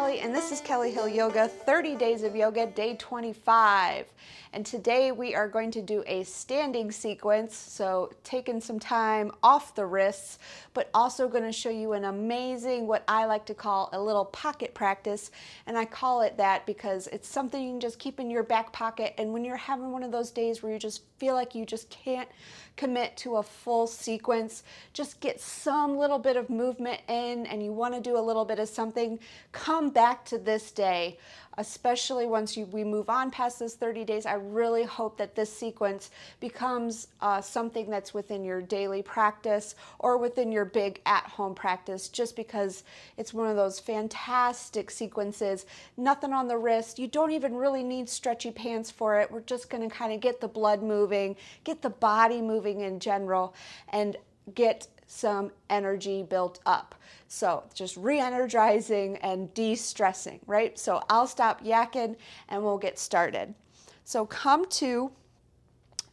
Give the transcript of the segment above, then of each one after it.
Kelly, and this is Kelly Hill Yoga, 30 Days of Yoga, day 25. And today we are going to do a standing sequence, so taking some time off the wrists, but also going to show you an amazing, what I like to call a little pocket practice. And I call it that because it's something you can just keep in your back pocket. And when you're having one of those days where you just feel like you just can't commit to a full sequence, just get some little bit of movement in, and you want to do a little bit of something, come back to this day, especially once we move on past this 30 days. I really hope that this sequence becomes something that's within your daily practice or within your big at-home practice, just because it's one of those fantastic sequences. Nothing on the wrist. You don't even really need stretchy pants for it. We're just going to kind of get the blood moving, get the body moving in general, and get some energy built up. So just re-energizing and de-stressing, right? So I'll stop yakking and we'll get started. So come to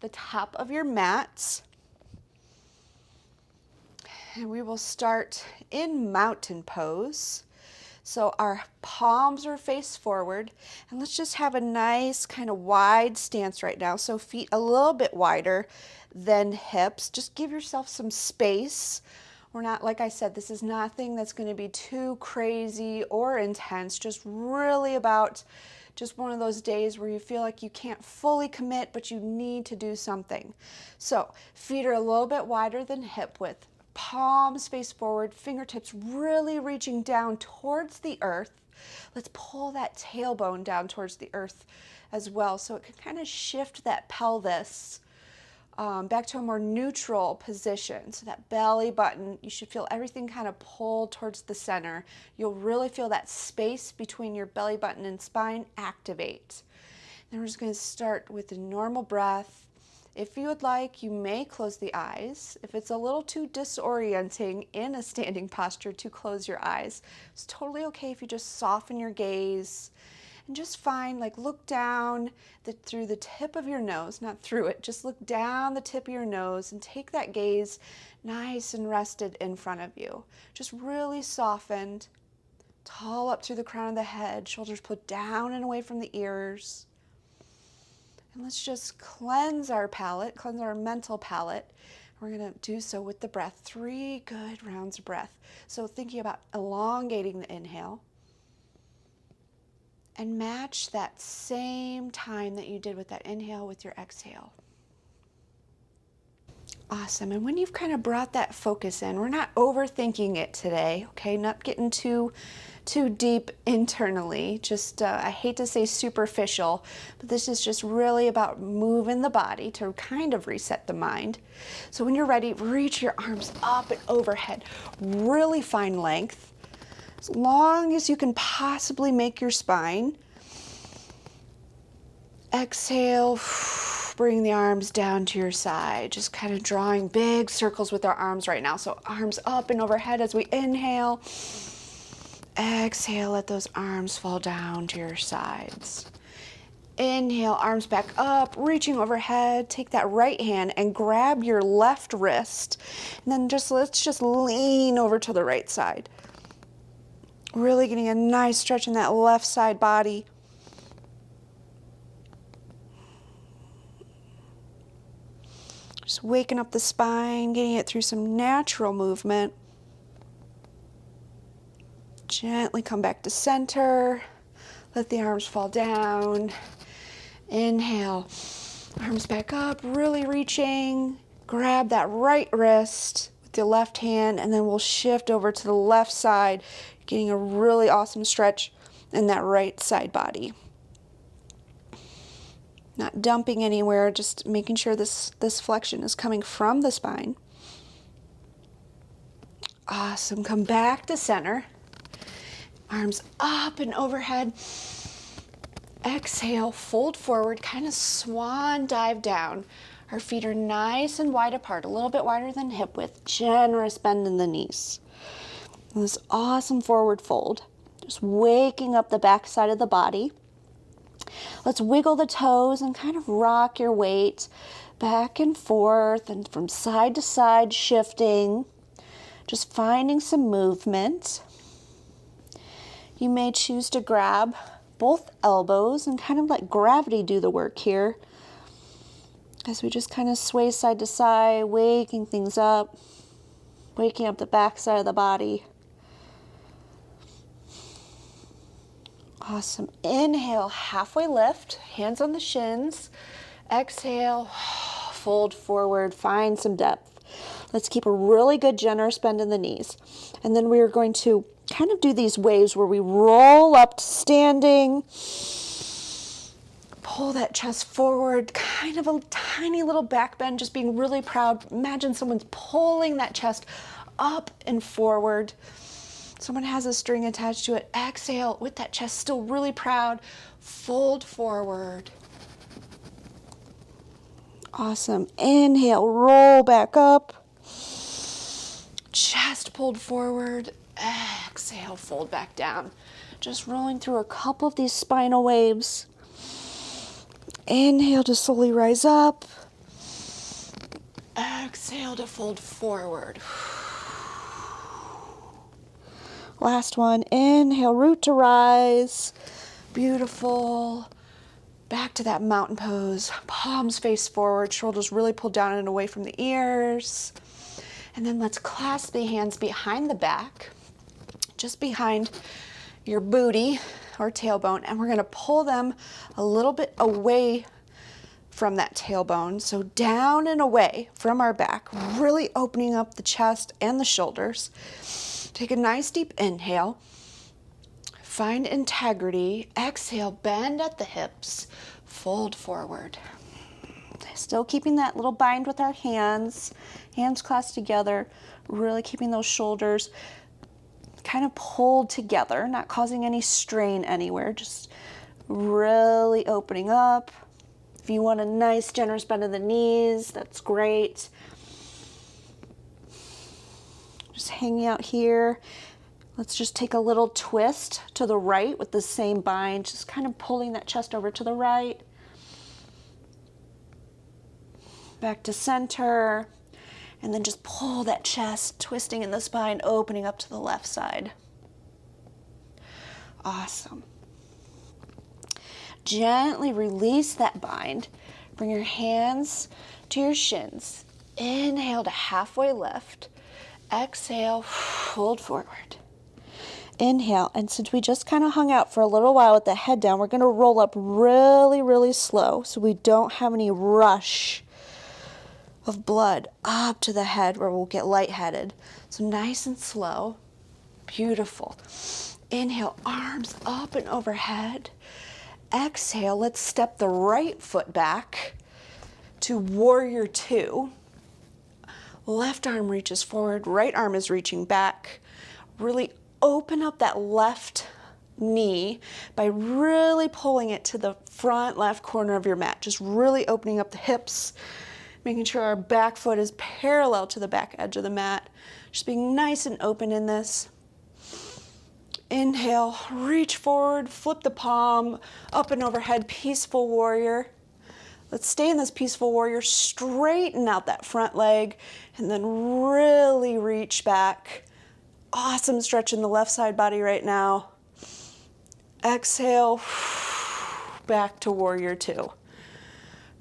the top of your mats, and we will start in mountain pose. So our palms are face forward, and let's just have a nice kind of wide stance right now. So feet a little bit wider than hips. Just give yourself some space. We're not, like I said, this is nothing that's going to be too crazy or intense, just really about just one of those days where you feel like you can't fully commit, but you need to do something. So feet are a little bit wider than hip width. Palms face forward, fingertips really reaching down towards the earth. Let's pull that tailbone down towards the earth as well, so it can kind of shift that pelvis back to a more neutral position. So that belly button, you should feel everything kind of pulled towards the center. You'll really feel that space between your belly button and spine activate. Then we're just going to start with a normal breath. If you would like, you may close the eyes. If it's a little too disorienting in a standing posture to close your eyes, it's totally okay if you just soften your gaze and just find, like, look down through the tip of your nose, not through it, just look down the tip of your nose and take that gaze nice and rested in front of you. Just really softened, tall up through the crown of the head, shoulders put down and away from the ears. And let's just cleanse our palate, cleanse our mental palate. We're going to do so with the breath, 3 good rounds of breath. So thinking about elongating the inhale, and match that same time that you did with that inhale with your exhale. Awesome. And when you've kind of brought that focus in, we're not overthinking it today, okay? Not getting too deep internally. Just, I hate to say superficial, but this is just really about moving the body to kind of reset the mind. So when you're ready, reach your arms up and overhead. Really find length, as long as you can possibly make your spine. Exhale, bring the arms down to your side, just kind of drawing big circles with our arms right now. So arms up and overhead as we inhale. Exhale, let those arms fall down to your sides. Inhale, arms back up, reaching overhead. Take that right hand and grab your left wrist. And then let's just lean over to the right side. Really getting a nice stretch in that left side body. Just waking up the spine, getting it through some natural movement. Gently come back to center. Let the arms fall down. Inhale, arms back up, really reaching. Grab that right wrist with the left hand, and then we'll shift over to the left side, getting a really awesome stretch in that right side body. Not dumping anywhere, just making sure this flexion is coming from the spine. Awesome. Come back to center. Arms up and overhead. Exhale, fold forward, kind of swan dive down. Our feet are nice and wide apart, a little bit wider than hip width. Generous bend in the knees. And this awesome forward fold. Just waking up the back side of the body. Let's wiggle the toes and kind of rock your weight back and forth and from side to side, shifting. Just finding some movement. You may choose to grab both elbows and kind of let gravity do the work here as we just kind of sway side to side, waking things up, waking up the back side of the body. Awesome. Inhale, halfway lift, hands on the shins. Exhale, fold forward, find some depth. Let's keep a really good generous bend in the knees. And then we are going to kind of do these waves where we roll up to standing, pull that chest forward, kind of a tiny little back bend, just being really proud. Imagine someone's pulling that chest up and forward. Someone has a string attached to it. Exhale with that chest still really proud. Fold forward. Awesome. Inhale, roll back up. Chest pulled forward. Exhale, fold back down. Just rolling through a couple of these spinal waves. Inhale to slowly rise up. Exhale to fold forward. Last one, inhale, root to rise. Beautiful. Back to that mountain pose. Palms face forward, shoulders really pulled down and away from the ears. And then let's clasp the hands behind the back, just behind your booty or tailbone. And we're gonna pull them a little bit away from that tailbone. So down and away from our back, really opening up the chest and the shoulders. Take a nice deep inhale, find integrity, exhale, bend at the hips, fold forward. Still keeping that little bind with our hands clasped together, really keeping those shoulders kind of pulled together, not causing any strain anywhere, just really opening up. If you want a nice generous bend in the knees, that's great. Just hanging out here. Let's just take a little twist to the right with the same bind, just kind of pulling that chest over to the right. Back to center. And then just pull that chest, twisting in the spine, opening up to the left side. Awesome. Gently release that bind. Bring your hands to your shins. Inhale to halfway lift. Exhale, fold forward. Inhale, and since we just kind of hung out for a little while with the head down, we're going to roll up really, really slow so we don't have any rush of blood up to the head where we'll get lightheaded. So nice and slow. Beautiful. Inhale, arms up and overhead. Exhale, let's step the right foot back to warrior two. Left arm reaches forward, right arm is reaching back. Really open up that left knee by really pulling it to the front left corner of your mat. Just really opening up the hips, making sure our back foot is parallel to the back edge of the mat. Just being nice and open in this. Inhale, reach forward, flip the palm, up and overhead, peaceful warrior. Let's stay in this peaceful warrior, straighten out that front leg, and then really reach back. Awesome stretch in the left side body right now. Exhale, back to warrior two.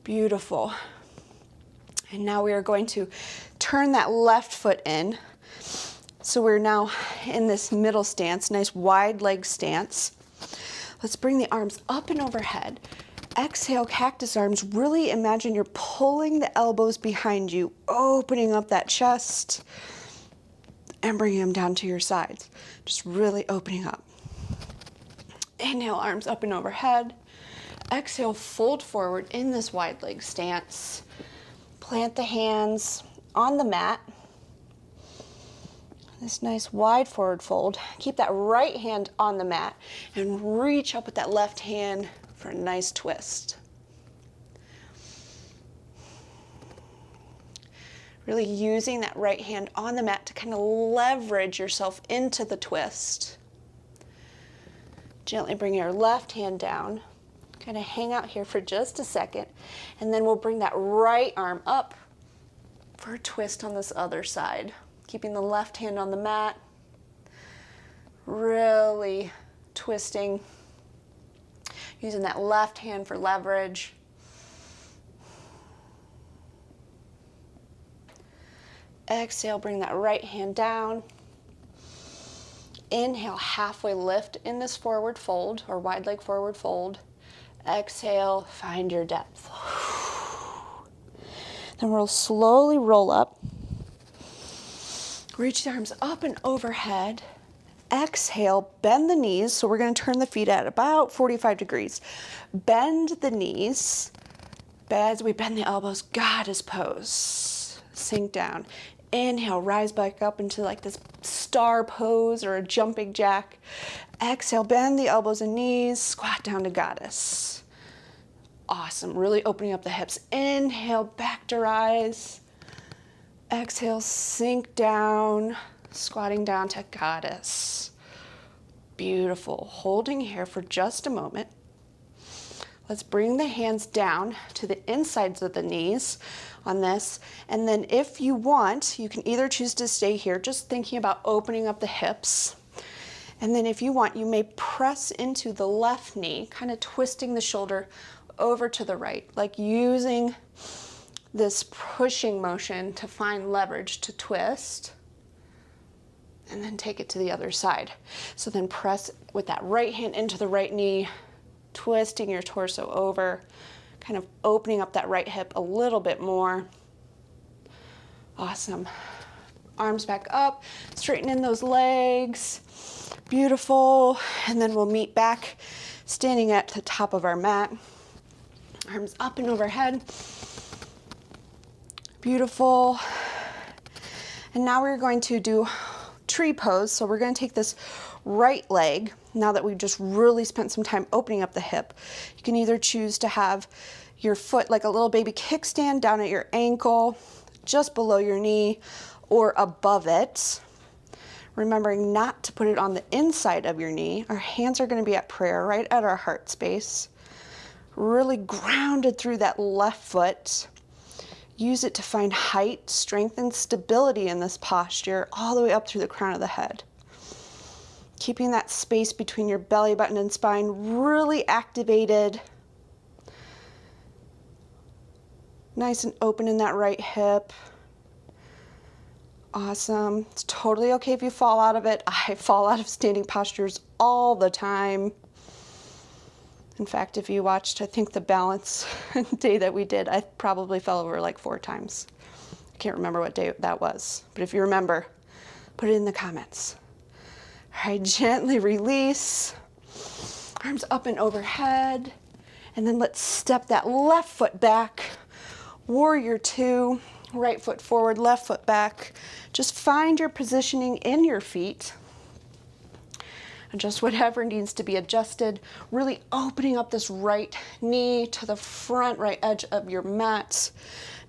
Beautiful. And now we are going to turn that left foot in. So we're now in this middle stance, nice wide leg stance. Let's bring the arms up and overhead. Exhale, cactus arms. Really imagine you're pulling the elbows behind you, opening up that chest, and bringing them down to your sides. Just really opening up. Inhale, arms up and overhead. Exhale, fold forward in this wide leg stance. Plant the hands on the mat. This nice wide forward fold. Keep that right hand on the mat and reach up with that left hand for a nice twist. Really using that right hand on the mat to kind of leverage yourself into the twist. Gently bring your left hand down. Kind of hang out here for just a second, and then we'll bring that right arm up for a twist on this other side. Keeping the left hand on the mat. Really twisting, using that left hand for leverage. Exhale, bring that right hand down. Inhale, halfway lift in this forward fold or wide leg forward fold. Exhale, find your depth. Then we'll slowly roll up. Reach the arms up and overhead. Exhale, bend the knees. So we're going to turn the feet at about 45 degrees. Bend the knees. As we bend the elbows, goddess pose. Sink down. Inhale, rise back up into like this star pose or a jumping jack. Exhale, bend the elbows and knees, squat down to goddess. Awesome, really opening up the hips. Inhale, back to rise. Exhale, sink down, squatting down to goddess. Beautiful, holding here for just a moment. Let's bring the hands down to the insides of the knees on this. And then if you want, you can either choose to stay here, just thinking about opening up the hips. And then if you want, you may press into the left knee, kind of twisting the shoulder over to the right, like using this pushing motion to find leverage to twist. And then take it to the other side. So then press with that right hand into the right knee, twisting your torso over, kind of opening up that right hip a little bit more. Awesome. Arms back up, straighten in those legs. Beautiful. And then we'll meet back standing at the top of our mat. Arms up and overhead. Beautiful. And now we're going to do tree pose. So we're going to take this right leg, now that we've just really spent some time opening up the hip. You can either choose to have your foot like a little baby kickstand down at your ankle, just below your knee, or above it. Remembering not to put it on the inside of your knee. Our hands are going to be at prayer, right at our heart space. Really grounded through that left foot. Use it to find height, strength, and stability in this posture, all the way up through the crown of the head. Keeping that space between your belly button and spine really activated. Nice and open in that right hip. Awesome. It's totally okay if you fall out of it. I fall out of standing postures all the time. In fact, if you watched, I think the balance day that we did, I probably fell over like 4 times. I can't remember what day that was, but if you remember, put it in the comments. All right, gently release. Arms up and overhead. And then let's step that left foot back. Warrior 2, right foot forward, left foot back. Just find your positioning in your feet. Adjust whatever needs to be adjusted. Really opening up this right knee to the front right edge of your mat.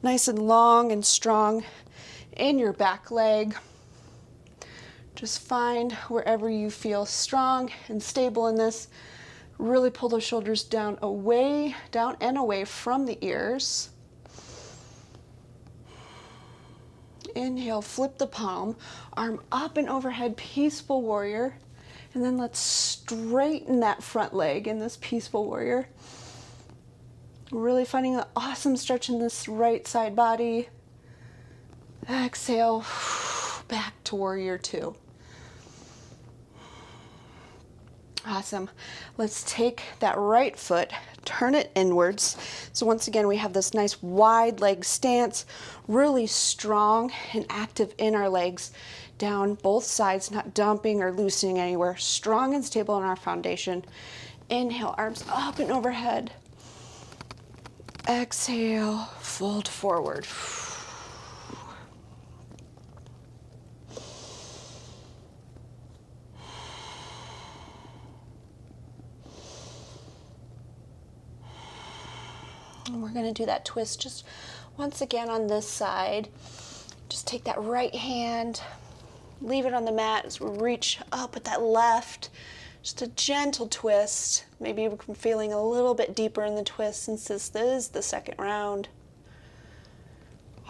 Nice and long and strong in your back leg. Just find wherever you feel strong and stable in this. Really pull those shoulders down and away from the ears. Inhale, flip the palm, arm up and overhead, peaceful warrior. And then let's straighten that front leg in this peaceful warrior. Really finding an awesome stretch in this right side body. Exhale, back to warrior 2. Awesome. Let's take that right foot, turn it inwards. So once again, we have this nice wide leg stance, really strong and active in our legs, down both sides, not dumping or loosening anywhere, strong and stable in our foundation. Inhale, arms up and overhead. Exhale, fold forward. And we're going to do that twist just once again on this side. Just take that right hand, leave it on the mat as we reach up with that left. Just a gentle twist. Maybe you're feeling a little bit deeper in the twist since this is the second round.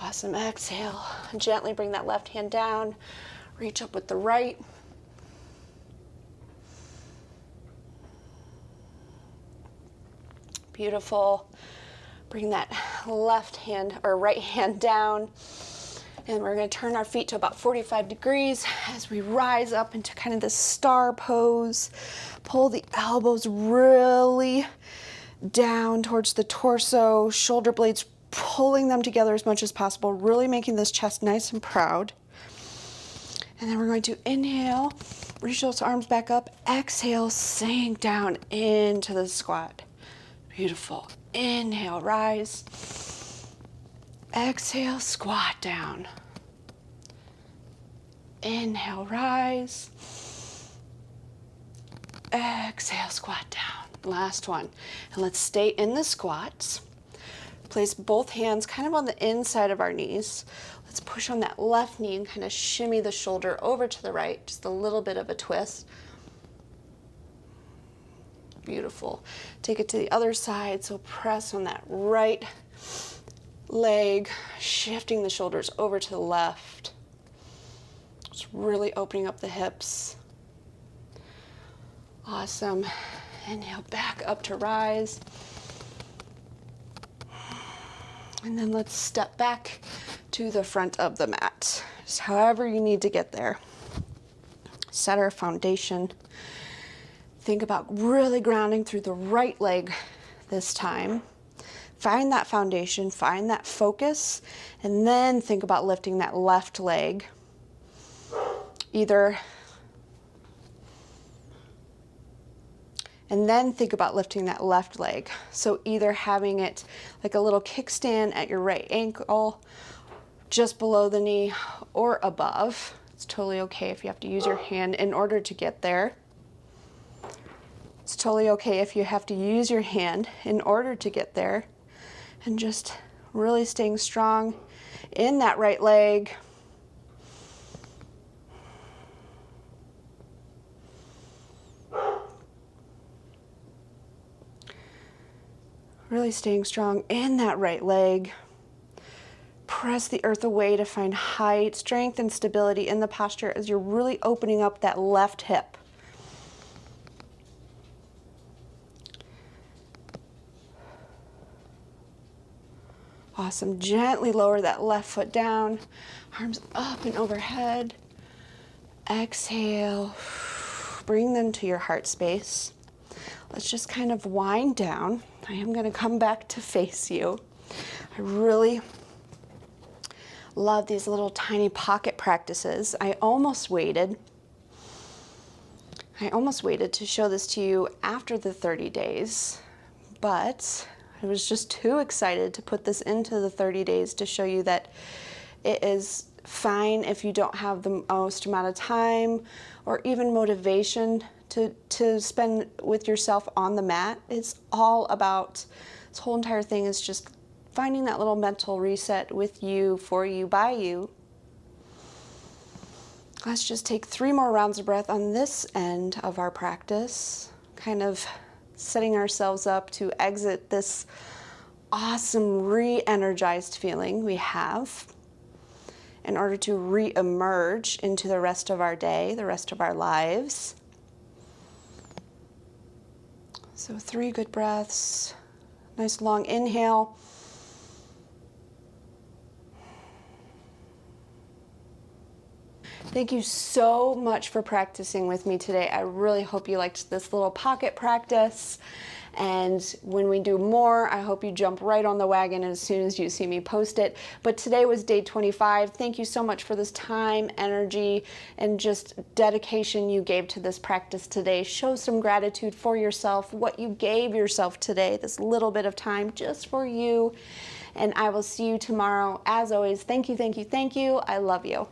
Awesome. Exhale. Gently bring that left hand down. Reach up with the right. Beautiful. Bring that left hand or right hand down. And we're going to turn our feet to about 45 degrees as we rise up into kind of this star pose. Pull the elbows really down towards the torso, shoulder blades pulling them together as much as possible, really making this chest nice and proud. And then we're going to inhale, reach those arms back up, exhale, sink down into the squat. Beautiful. Inhale, rise. Exhale, squat down. Inhale, rise. Exhale, squat down. Last one. And let's stay in the squats. Place both hands kind of on the inside of our knees. Let's push on that left knee and kind of shimmy the shoulder over to the right, just a little bit of a twist. Beautiful. Take it to the other side, so press on that right leg, shifting the shoulders over to the left. Just really opening up the hips. Awesome. Inhale, back up to rise. And then let's step back to the front of the mat. Just however you need to get there. Set our foundation. Think about really grounding through the right leg this time. Find that foundation, find that focus, and then think about lifting that left leg. And then think about lifting that left leg. So either having it like a little kickstand at your right ankle, just below the knee, or above. It's totally okay if you have to use your hand in order to get there. It's totally okay if you have to use your hand in order to get there. And just really staying strong in that right leg. Really staying strong in that right leg. Press the earth away to find height, strength, and stability in the posture as you're really opening up that left hip. Awesome. Gently lower that left foot down, arms up and overhead. Exhale. Bring them to your heart space. Let's just kind of wind down. I am going to come back to face you. I really love these little tiny pocket practices. I almost waited to show this to you after the 30 days, but I was just too excited to put this into the 30 days to show you that it is fine if you don't have the most amount of time or even motivation to spend with yourself on the mat. It's all about, this whole entire thing is just finding that little mental reset with you, for you, by you. Let's just take 3 more rounds of breath on this end of our practice, kind of setting ourselves up to exit this awesome re-energized feeling we have in order to re-emerge into the rest of our day, the rest of our lives. So 3 good breaths, nice long inhale. Thank you so much for practicing with me today. I really hope you liked this little pocket practice. And when we do more, I hope you jump right on the wagon as soon as you see me post it. But today was day 25. Thank you so much for this time, energy, and just dedication you gave to this practice today. Show some gratitude for yourself, what you gave yourself today, this little bit of time just for you. And I will see you tomorrow. As always, thank you, thank you, thank you. I love you.